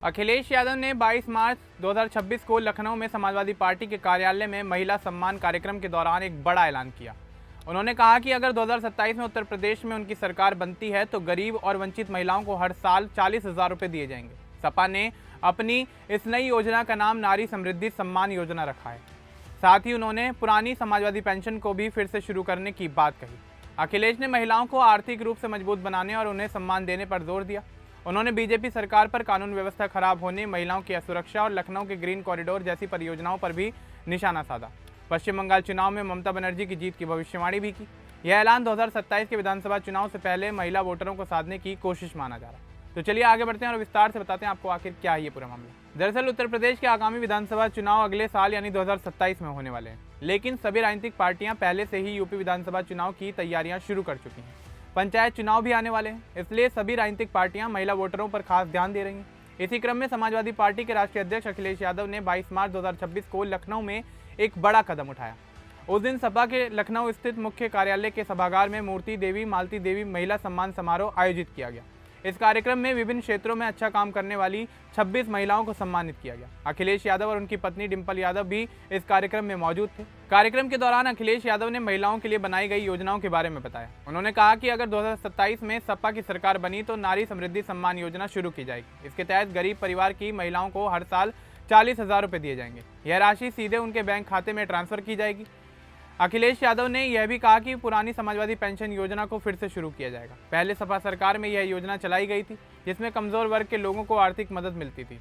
अखिलेश यादव ने 22 मार्च 2026 को लखनऊ में समाजवादी पार्टी के कार्यालय में महिला सम्मान कार्यक्रम के दौरान एक बड़ा ऐलान किया। उन्होंने कहा कि अगर 2027 में उत्तर प्रदेश में उनकी सरकार बनती है तो गरीब और वंचित महिलाओं को हर साल 40,000 रुपये दिए जाएंगे। सपा ने अपनी इस नई योजना का नाम नारी समृद्धि सम्मान योजना रखा है। साथ ही उन्होंने पुरानी समाजवादी पेंशन को भी फिर से शुरू करने की बात कही। अखिलेश ने महिलाओं को आर्थिक रूप से मजबूत बनाने और उन्हें सम्मान देने पर जोर दिया। उन्होंने बीजेपी सरकार पर कानून व्यवस्था खराब होने, महिलाओं की असुरक्षा और लखनऊ के ग्रीन कॉरिडोर जैसी परियोजनाओं पर भी निशाना साधा। पश्चिम बंगाल चुनाव में ममता बनर्जी की जीत की भविष्यवाणी भी की। यह ऐलान 2027 के विधानसभा चुनाव से पहले महिला वोटरों को साधने की कोशिश माना जा रहा है। तो चलिए आगे बढ़ते हैं और विस्तार से बताते हैं आपको आखिर क्या है ये पूरा मामला। दरअसल उत्तर प्रदेश के आगामी विधानसभा चुनाव अगले साल यानी 2027 में होने वाले हैं, लेकिन सभी राजनीतिक पार्टियां पहले से ही यूपी विधानसभा चुनाव की तैयारियां शुरू कर चुकी हैं। पंचायत चुनाव भी आने वाले हैं, इसलिए सभी राजनीतिक पार्टियां महिला वोटरों पर खास ध्यान दे रही हैं। इसी क्रम में समाजवादी पार्टी के राष्ट्रीय अध्यक्ष अखिलेश यादव ने 22 मार्च 2026 को लखनऊ में एक बड़ा कदम उठाया। उस दिन सपा के लखनऊ स्थित मुख्य कार्यालय के सभागार में मूर्ति देवी मालती देवी महिला सम्मान समारोह आयोजित किया गया। इस कार्यक्रम में विभिन्न क्षेत्रों में अच्छा काम करने वाली 26 महिलाओं को सम्मानित किया गया। अखिलेश यादव और उनकी पत्नी डिंपल यादव भी इस कार्यक्रम में मौजूद थे। कार्यक्रम के दौरान अखिलेश यादव ने महिलाओं के लिए बनाई गई योजनाओं के बारे में बताया। उन्होंने कहा कि अगर 2027 में सपा की सरकार बनी तो नारी समृद्धि सम्मान योजना शुरू की जाएगी। इसके तहत गरीब परिवार की महिलाओं को हर साल 40,000 रुपये दिए जाएंगे। यह राशि सीधे उनके बैंक खाते में ट्रांसफर की जाएगी। अखिलेश यादव ने यह भी कहा कि पुरानी समाजवादी पेंशन योजना को फिर से शुरू किया जाएगा। पहले सपा सरकार में यह योजना चलाई गई थी जिसमें कमजोर वर्ग के लोगों को आर्थिक मदद मिलती थी।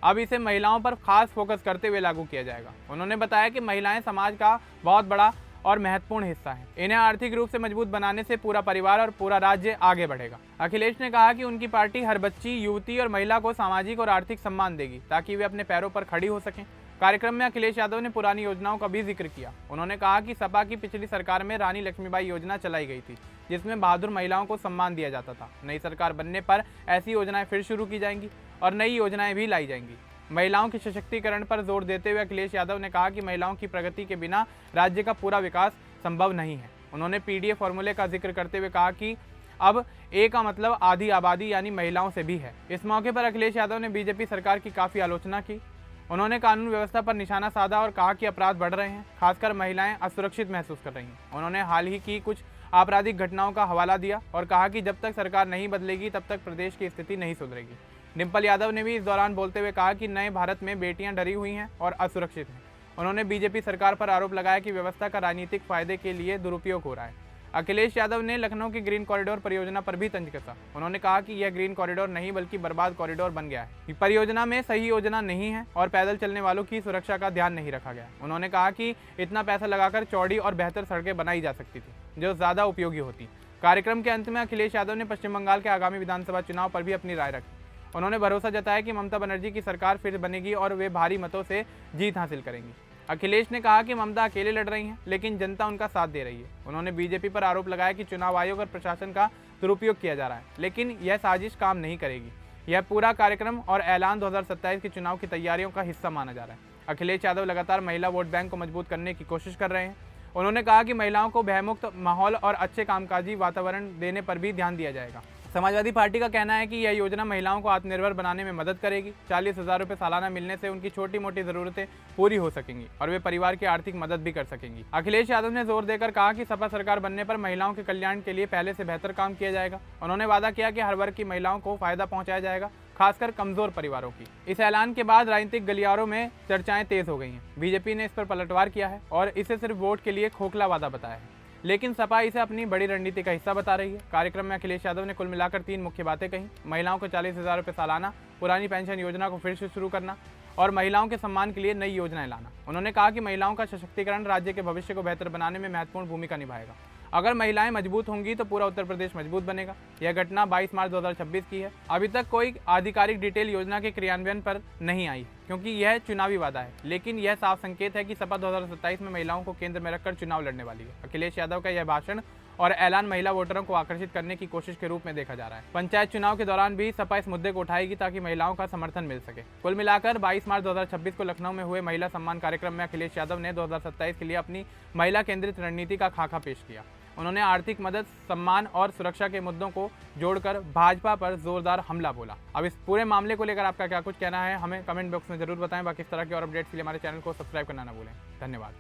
अब इसे महिलाओं पर खास फोकस करते हुए लागू किया जाएगा। उन्होंने बताया कि महिलाएं समाज का बहुत बड़ा और महत्वपूर्ण हिस्सा है। इन्हें आर्थिक रूप से मजबूत बनाने से पूरा परिवार और पूरा राज्य आगे बढ़ेगा। अखिलेश ने कहा कि उनकी पार्टी हर बच्ची, युवती और महिला को सामाजिक और आर्थिक सम्मान देगी ताकि वे अपने पैरों पर खड़ी हो सकें। कार्यक्रम में अखिलेश यादव ने पुरानी योजनाओं का भी जिक्र किया। उन्होंने कहा कि सपा की पिछली सरकार में रानी लक्ष्मीबाई योजना चलाई गई थी जिसमें बहादुर महिलाओं को सम्मान दिया जाता था। नई सरकार बनने पर ऐसी योजनाएं फिर शुरू की जाएंगी और नई योजनाएं भी लाई जाएंगी। महिलाओं के सशक्तिकरण पर जोर देते हुए अखिलेश यादव ने कहा कि महिलाओं की प्रगति के बिना राज्य का पूरा विकास संभव नहीं है। उन्होंने पीडीए फॉर्मूले का जिक्र करते हुए कहा कि अब ए का मतलब आधी आबादी यानी महिलाओं से भी है। इस मौके पर अखिलेश यादव ने बीजेपी सरकार की काफ़ी आलोचना की। उन्होंने कानून व्यवस्था पर निशाना साधा और कहा कि अपराध बढ़ रहे हैं, खासकर महिलाएं असुरक्षित महसूस कर रही हैं। उन्होंने हाल ही की कुछ आपराधिक घटनाओं का हवाला दिया और कहा कि जब तक सरकार नहीं बदलेगी तब तक प्रदेश की स्थिति नहीं सुधरेगी। डिंपल यादव ने भी इस दौरान बोलते हुए कहा कि नए भारत में बेटियां डरी हुई हैं और असुरक्षित हैं। उन्होंने बीजेपी सरकार पर आरोप लगाया कि व्यवस्था का राजनीतिक फायदे के लिए दुरुपयोग हो रहा है। अखिलेश यादव ने लखनऊ की ग्रीन कॉरिडोर परियोजना पर भी तंज कसा। उन्होंने कहा कि यह ग्रीन कॉरिडोर नहीं बल्कि बर्बाद कॉरिडोर बन गया है। परियोजना में सही योजना नहीं है और पैदल चलने वालों की सुरक्षा का ध्यान नहीं रखा गया। उन्होंने कहा कि इतना पैसा लगाकर चौड़ी और बेहतर सड़कें बनाई जा सकती थी जो ज़्यादा उपयोगी होती। कार्यक्रम के अंत में अखिलेश यादव ने पश्चिम बंगाल के आगामी विधानसभा चुनाव पर भी अपनी राय रखी। उन्होंने भरोसा जताया कि ममता बनर्जी की सरकार फिर बनेगी और वे भारी मतों से जीत हासिल करेंगी। अखिलेश ने कहा कि ममता अकेले लड़ रही हैं लेकिन जनता उनका साथ दे रही है। उन्होंने बीजेपी पर आरोप लगाया कि चुनाव आयोग और प्रशासन का दुरुपयोग किया जा रहा है, लेकिन यह साजिश काम नहीं करेगी। यह पूरा कार्यक्रम और ऐलान 2027 के चुनाव की तैयारियों का हिस्सा माना जा रहा है। अखिलेश यादव लगातार महिला वोट बैंक को मजबूत करने की कोशिश कर रहे हैं। उन्होंने कहा कि महिलाओं को भयमुक्त माहौल और अच्छे कामकाजी वातावरण देने पर भी ध्यान दिया जाएगा। समाजवादी पार्टी का कहना है कि यह योजना महिलाओं को आत्मनिर्भर बनाने में मदद करेगी। 40,000 रुपये सालाना मिलने से उनकी छोटी मोटी ज़रूरतें पूरी हो सकेंगी और वे परिवार की आर्थिक मदद भी कर सकेंगी। अखिलेश यादव ने जोर देकर कहा कि सपा सरकार बनने पर महिलाओं के कल्याण के लिए पहले से बेहतर काम किया जाएगा। उन्होंने वादा किया कि हर वर्ग की महिलाओं को फायदा पहुँचाया जाएगा, खासकर कमजोर परिवारों की। इस ऐलान के बाद राजनीतिक गलियारों में चर्चाएं तेज हो गई हैं। बीजेपी ने इस पर पलटवार किया है और इसे सिर्फ वोट के लिए खोखला वादा बताया है, लेकिन सपा इसे अपनी बड़ी रणनीति का हिस्सा बता रही है। कार्यक्रम में अखिलेश यादव ने कुल मिलाकर 3 मुख्य बातें कही। महिलाओं को 40,000 रुपये सालाना, पुरानी पेंशन योजना को फिर से शुरू करना और महिलाओं के सम्मान के लिए नई योजनाएं लाना। उन्होंने कहा कि महिलाओं का सशक्तिकरण राज्य के भविष्य को बेहतर बनाने में महत्वपूर्ण भूमिका निभाएगा। अगर महिलाएं मजबूत होंगी तो पूरा उत्तर प्रदेश मजबूत बनेगा। यह घटना 22 मार्च 2026 की है। अभी तक कोई आधिकारिक डिटेल योजना के क्रियान्वयन पर नहीं आई क्योंकि यह चुनावी वादा है, लेकिन यह साफ संकेत है कि सपा 2027 में महिलाओं को केंद्र में रखकर चुनाव लड़ने वाली है। अखिलेश यादव का यह भाषण और ऐलान महिला वोटरों को आकर्षित करने की कोशिश के रूप में देखा जा रहा है। पंचायत चुनाव के दौरान भी सपा इस मुद्दे को उठाएगी ताकि महिलाओं का समर्थन मिल सके। कुल मिलाकर 22 मार्च 2026 को लखनऊ में हुए महिला सम्मान कार्यक्रम में अखिलेश यादव ने 2027 के लिए अपनी महिला केंद्रित रणनीति का खाका पेश किया। उन्होंने आर्थिक मदद, सम्मान और सुरक्षा के मुद्दों को जोड़कर भाजपा पर जोरदार हमला बोला। अब इस पूरे मामले को लेकर आपका क्या कुछ कहना है, हमें कमेंट बॉक्स में जरूर बताएं। बाकी इस तरह के और अपडेट्स के लिए हमारे चैनल को सब्सक्राइब करना ना भूलें। धन्यवाद।